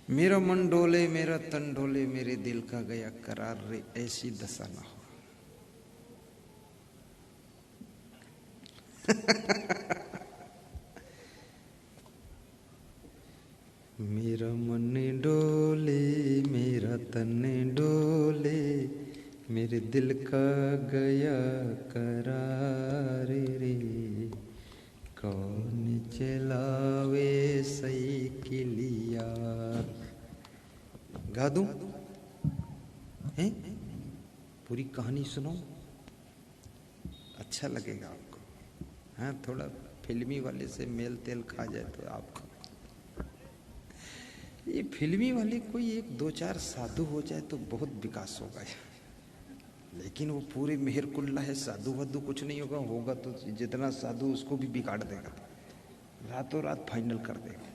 मेरा मन डोले मेरा तन डोले मेरे दिल का गया करार रे, ऐसी दशा ना हो। मेरा मन डोले मेरा तन डोले मेरे दिल का गया करार रे, कौन चलावे साइकिलिया। गा दूं? हैं? पूरी कहानी सुनो, अच्छा लगेगा आपको। हाँ, थोड़ा फिल्मी वाले से मेल तेल खा जाए तो आपको। ये फिल्मी वाले कोई एक दो चार साधु हो जाए तो बहुत विकास होगा, लेकिन वो पूरे मेहर कुल्ला है, साधु वाधु कुछ नहीं होगा। होगा तो जितना साधु उसको भी बिगाड़ देगा, रातों रात फाइनल कर देगा।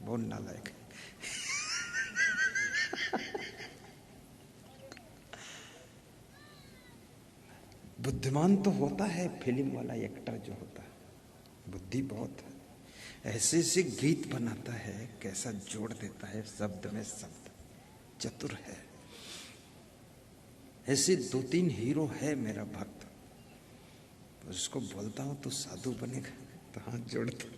बहुत नालायक है। बुद्धिमान तो होता है फिल्म वाला एक्टर जो होता है, बुद्धि बहुत है। ऐसे ऐसे गीत बनाता है, कैसा जोड़ देता है शब्द में शब्द, चतुर है। ऐसे दो तीन हीरो है मेरा भक्त, उसको बोलता हूं तो साधु बनेगा तो हाथ जोड़ता।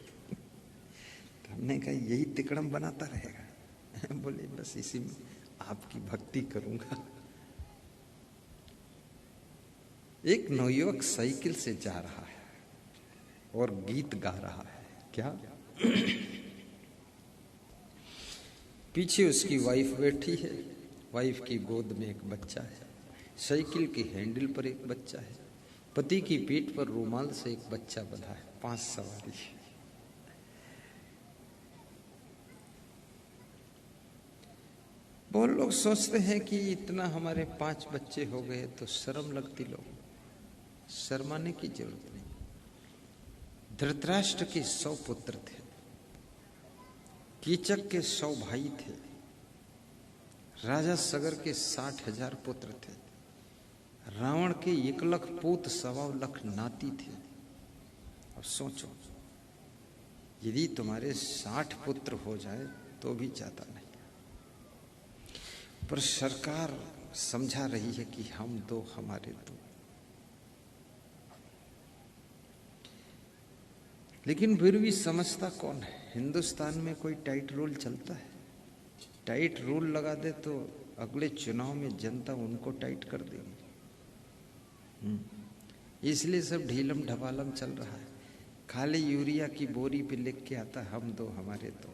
तो हमने कहा यही तिकड़म बनाता रहेगा। बोले बस इसी में आपकी भक्ति करूंगा। एक नवयुवक साइकिल से जा रहा है और गीत गा रहा है। क्या? पीछे उसकी वाइफ बैठी है, वाइफ की गोद में एक बच्चा है, साइकिल के हैंडल पर एक बच्चा है, पति की पीठ पर रुमाल से एक बच्चा बंधा है, 5 सवारी। बहुत लोग सोचते हैं कि इतना हमारे 5 बच्चे हो गए तो शर्म लगती। लोग शर्माने की जरूरत नहीं। धृतराष्ट्र के 100 पुत्र थे, कीचक के 100 भाई थे, राजा सगर के 60,000 पुत्र थे, रावण के 1 लाख पूत 1.25 लाख नाती थे। अब सोचो, यदि तुम्हारे 60 पुत्र हो जाए तो भी जाता नहीं। पर सरकार समझा रही है कि हम 2 हमारे 2। लेकिन फिर भी समझता कौन है? हिंदुस्तान में कोई टाइट रूल चलता है? टाइट रूल लगा दे तो अगले चुनाव में जनता उनको टाइट कर देगी। इसलिए सब ढीलम ढपालम चल रहा है। खाली यूरिया की बोरी पे लिख के आता हम 2 हमारे 2,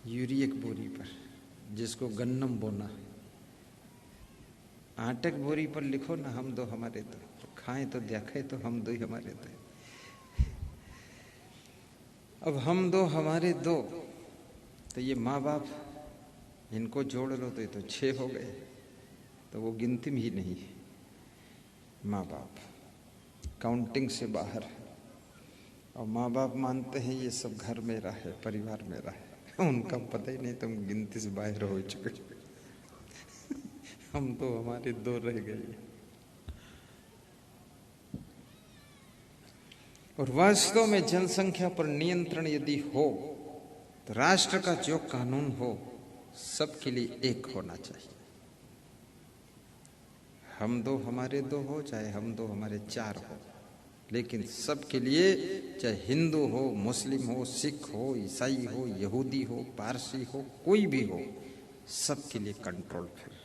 यूरिया की बोरी पर, जिसको गन्नम बोना है। आटे की बोरी पर लिखो ना हम 2 हमारे 2, खाएं तो देखे तो हम 2 ही हमारे 2। अब हम 2 हमारे 2, तो ये माँ बाप इनको जोड़ लो तो ये तो 6 हो गए, तो वो गिनती में ही नहीं है। माँ बाप काउंटिंग से बाहर है, और माँ बाप मानते हैं ये सब घर मेरा है, परिवार मेरा है। उनका पता ही नहीं तुम गिनती से बाहर हो चुके। हम तो हमारे 2 रह गए। और वास्तव में जनसंख्या पर नियंत्रण यदि हो तो राष्ट्र का जो कानून हो सबके लिए एक होना चाहिए। हम 2 हमारे 2 हो, चाहे हम 2 हमारे 4 हो, लेकिन सबके लिए, चाहे हिंदू हो, मुस्लिम हो, सिख हो, ईसाई हो, यहूदी हो, पारसी हो, कोई भी हो, सबके लिए कंट्रोल। फिर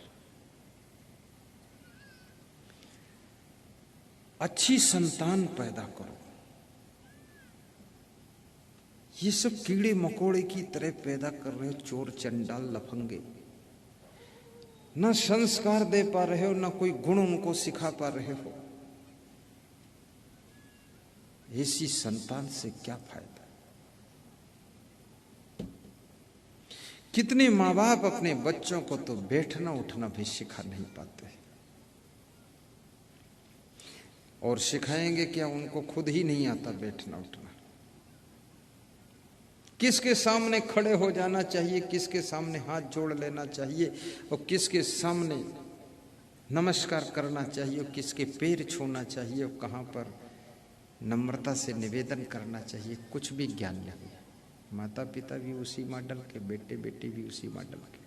अच्छी संतान पैदा करो। ये सब कीड़े मकोड़े की तरह पैदा कर रहे हो, चोर चंडाल लफंगे। ना संस्कार दे पा रहे हो, ना कोई गुण उनको सिखा पा रहे हो। ऐसी संतान से क्या फायदा? कितने माँ बाप अपने बच्चों को तो बैठना उठना भी सिखा नहीं पाते, और सिखाएंगे क्या? उनको खुद ही नहीं आता बैठना उठना। किसके सामने खड़े हो जाना चाहिए, किसके सामने हाथ जोड़ लेना चाहिए, और किसके सामने नमस्कार करना चाहिए, और किसके पैर छूना चाहिए, और कहाँ पर नम्रता से निवेदन करना चाहिए, कुछ भी ज्ञान नहीं। माता पिता भी उसी मॉडल के, बेटे बेटी भी उसी मॉडल के।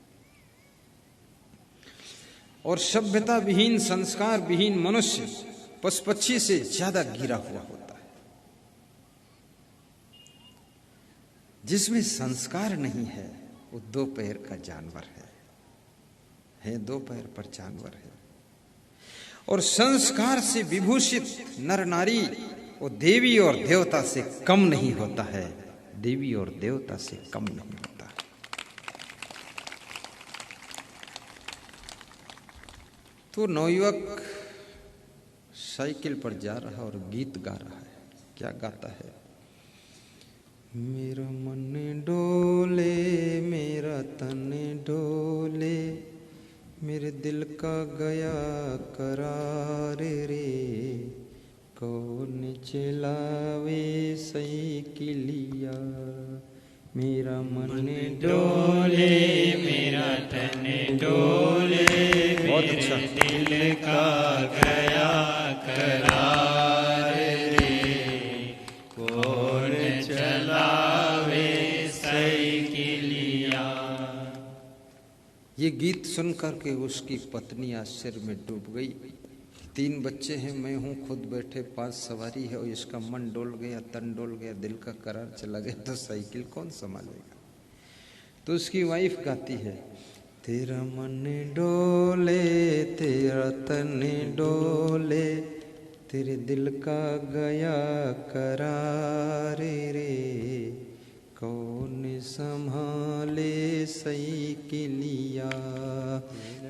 और सभ्यता विहीन, संस्कार विहीन मनुष्य पशु पक्षी से ज्यादा गिरा हुआ होता है। जिसमें संस्कार नहीं है वो दो पैर का जानवर है दो पैर पर जानवर है। और संस्कार से विभूषित नर नारी वो देवी और देवता से कम नहीं होता है, देवी और देवता से कम नहीं होता है। तो नवयुवक साइकिल पर जा रहा और गीत गा रहा है। क्या गाता है? मेरा मन डोले, मेरा तन डोले, मेरे दिल का गया करार रे, कौन चलावे साइकिलिया, मेरा मन डोले, मेरा तन डोले, बहुत अच्छा, दिल का गया करार रे, कौन चलावे साइकिलिया। ये गीत सुनकर के उसकी पत्नी आश्चर्य में डूब गई। 3 बच्चे हैं, मैं हूँ, खुद बैठे 5 सवारी है और इसका मन डोल गया, तन डोल गया, दिल का करार चला गया, तो साइकिल कौन संभालेगा? तो उसकी वाइफ गाती है, तेरा मन डोले, तेरा तन डोले, तेरे दिल का गया करार रे, कौन संभाले साइकिलिया,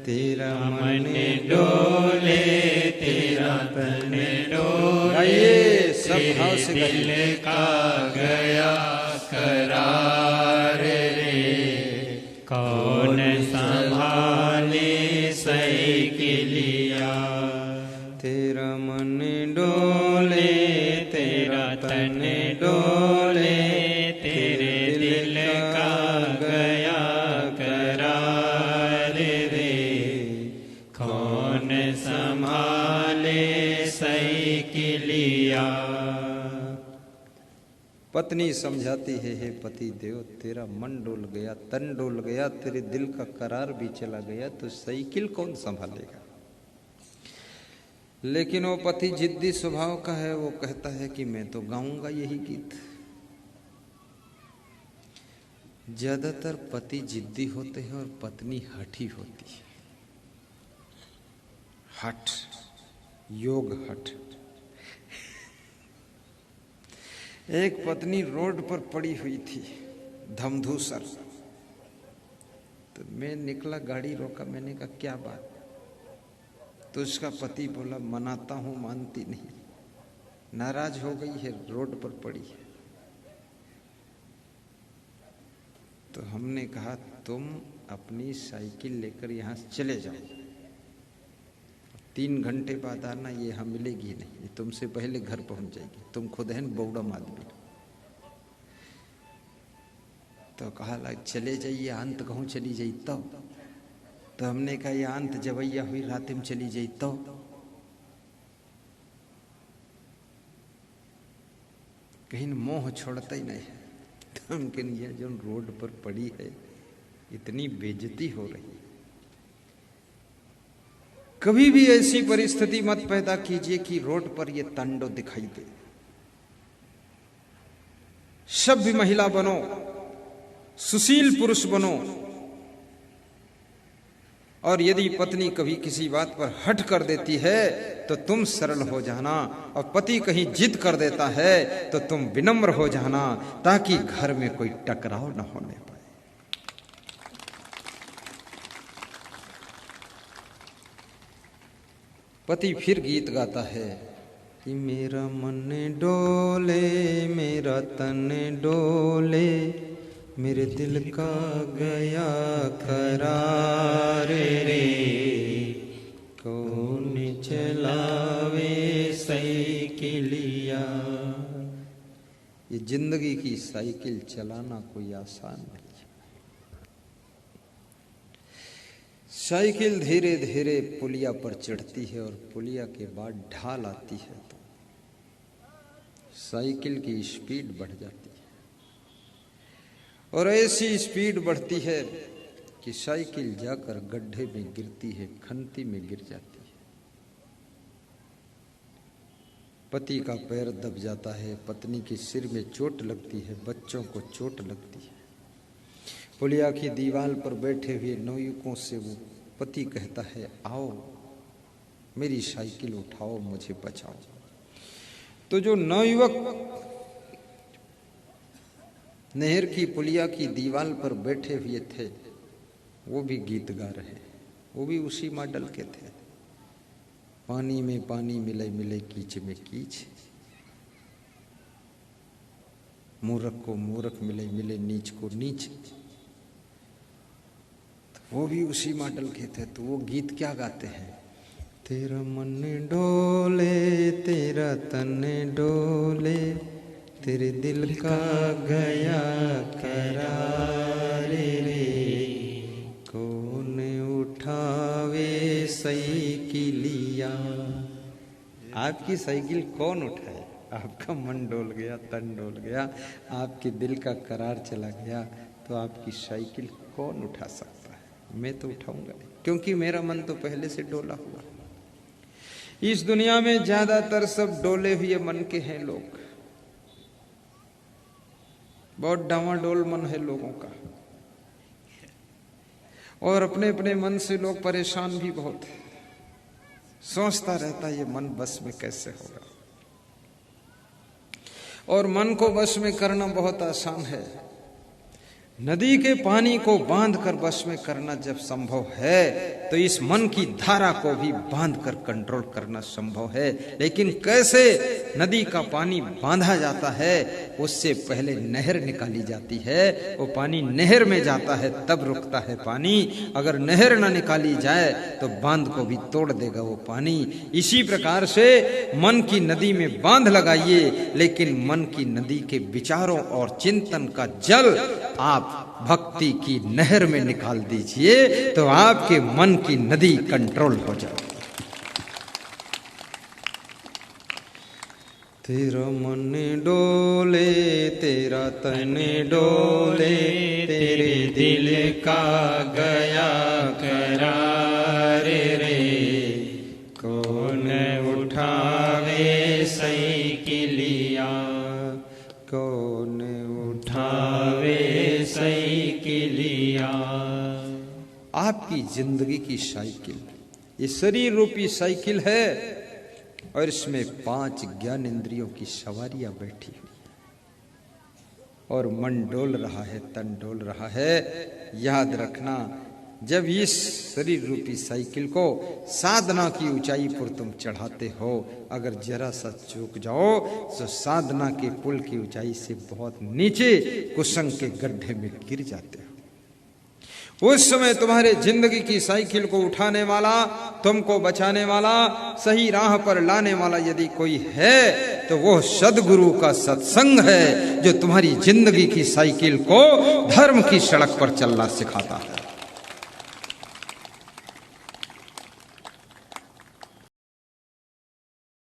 तेरा मन डोले, तेरा तन डोले, सब भाव से दिल का गया करार रे, कौन संभाले साइकिलिया, तेरा मन डोले, तेरा तन डोले, तेरे दिल का गया करार रे, कौन संभाले साइकिलिया। पत्नी समझाती है, हे पति देव, तेरा मन डोल गया, तन डोल गया, तेरे दिल का करार भी चला गया, तो साइकिल कौन संभालेगा? लेकिन वो पति जिद्दी स्वभाव का है, वो कहता है कि मैं तो गाऊंगा यही गीत। ज्यादातर पति जिद्दी होते हैं और पत्नी हठी होती है। हठ, योग हठ। एक पत्नी रोड पर पड़ी हुई थी, धमधूसर, तो मैं निकला, गाड़ी रोका, मैंने कहा क्या बात? तो उसका पति बोला, मनाता हूं, मानती नहीं, नाराज हो गई है, रोड पर पड़ी है। तो हमने कहा तुम अपनी साइकिल लेकर यहां से चले जाओ, 3 घंटे बाद आना, ये यहाँ मिलेगी नहीं, तुमसे पहले घर पहुंच जाएगी, तुम खुद है बौड़म आदमी। तो कहा चले जाइए, अंत कहूँ चली जाई तो हमने कहा ये अंत जवैया हुई रात में चली जाई तो कहीं मोह छोड़ता ही नहीं है। तो हम कहें ये जो रोड पर पड़ी है, इतनी बेइज्जती हो रही है। कभी भी ऐसी परिस्थिति मत पैदा कीजिए कि रोड पर ये तांडव दिखाई दे। सभ्य महिला बनो, सुशील पुरुष बनो, और यदि पत्नी कभी किसी बात पर हट कर देती है तो तुम सरल हो जाना, और पति कहीं जिद कर देता है तो तुम विनम्र हो जाना, ताकि घर में कोई टकराव न होने पाए। पति फिर गीत गाता है कि मेरा मन डोले, मेरा तन डोले, मेरे दिल का गया करार रे, कौन चलावे साइकिलिया। ये जिंदगी की साइकिल चलाना कोई आसान नहीं। साइकिल धीरे धीरे पुलिया पर चढ़ती है और पुलिया के बाद ढाल आती है तो साइकिल की स्पीड बढ़ जाती है। और ऐसी स्पीड बढ़ती है कि साइकिल जाकर गड्ढे में गिरती है, खंती में गिर जाती है। पति का पैर दब जाता है, पत्नी के सिर में चोट लगती है, बच्चों को चोट लगती है। पुलिया की दीवार पर बैठे हुए नौयुवकों से वो पति कहता है, आओ मेरी साइकिल उठाओ, मुझे बचाओ। तो जो नौयुवक नहर की पुलिया की दीवार पर बैठे हुए थे वो भी गीत गा रहे, वो भी उसी मॉडल के थे। पानी में पानी मिले मिले कीच में कीच, मूर्ख को मूर्ख मिले मिले नीच को नीच, तो वो भी उसी मॉडल के थे। तो वो गीत क्या गाते हैं? तेरा मन डोले तेरा तन डोले, तेरे दिल का गया करार रे, कौन उठावे साइकिलिया। आपकी साइकिल कौन उठाए? आपका मन डोल गया, तन डोल गया, आपके दिल का करार चला गया, तो आपकी साइकिल कौन उठा सकता है? मैं तो उठाऊंगा नहीं, क्योंकि मेरा मन तो पहले से डोला हुआ। इस दुनिया में ज्यादातर सब डोले हुए मन के हैं लोग। बहुत डावाडोल मन है लोगों का, और अपने अपने मन से लोग परेशान भी बहुत है। सोचता रहता है ये मन बस में कैसे होगा। और मन को बस में करना बहुत आसान है। नदी के पानी को बांध कर बस में करना जब संभव है, तो इस मन की धारा को भी बांध कर कंट्रोल करना संभव है। लेकिन कैसे नदी का पानी बांधा जाता है? उससे पहले नहर निकाली जाती है। वो पानी नहर में जाता है तब रुकता है पानी। अगर नहर ना निकाली जाए तो बांध को भी तोड़ देगा वो पानी। इसी प्रकार से मन की नदी में बांध लगाइए, लेकिन मन की नदी के विचारों और चिंतन का जल आप भक्ति की नहर में निकाल दीजिए, तो आपके मन की नदी कंट्रोल हो जाए। तेरा मन डोले तेरा तन डोले, तेरे दिल का गया करार रे, कौन उठावे साइकिलिया, कौन उठावे साइकिलिया। आपकी जिंदगी की साइकिल ये शरीर रूपी साइकिल है, और इसमें 5 ज्ञान इंद्रियों की सवारियां बैठी हुई, और मन डोल रहा है, तन डोल रहा है। याद रखना, जब इस शरीर रूपी साइकिल को साधना की ऊंचाई पर तुम चढ़ाते हो, अगर जरा सा चूक जाओ तो साधना के पुल की ऊंचाई से बहुत नीचे कुसंग के गड्ढे में गिर जाते हो। उस समय तुम्हारे जिंदगी की साइकिल को उठाने वाला, तुमको बचाने वाला, सही राह पर लाने वाला यदि कोई है, तो वो सद्गुरु का सत्संग है, जो तुम्हारी जिंदगी की साइकिल को धर्म की सड़क पर चलना सिखाता है।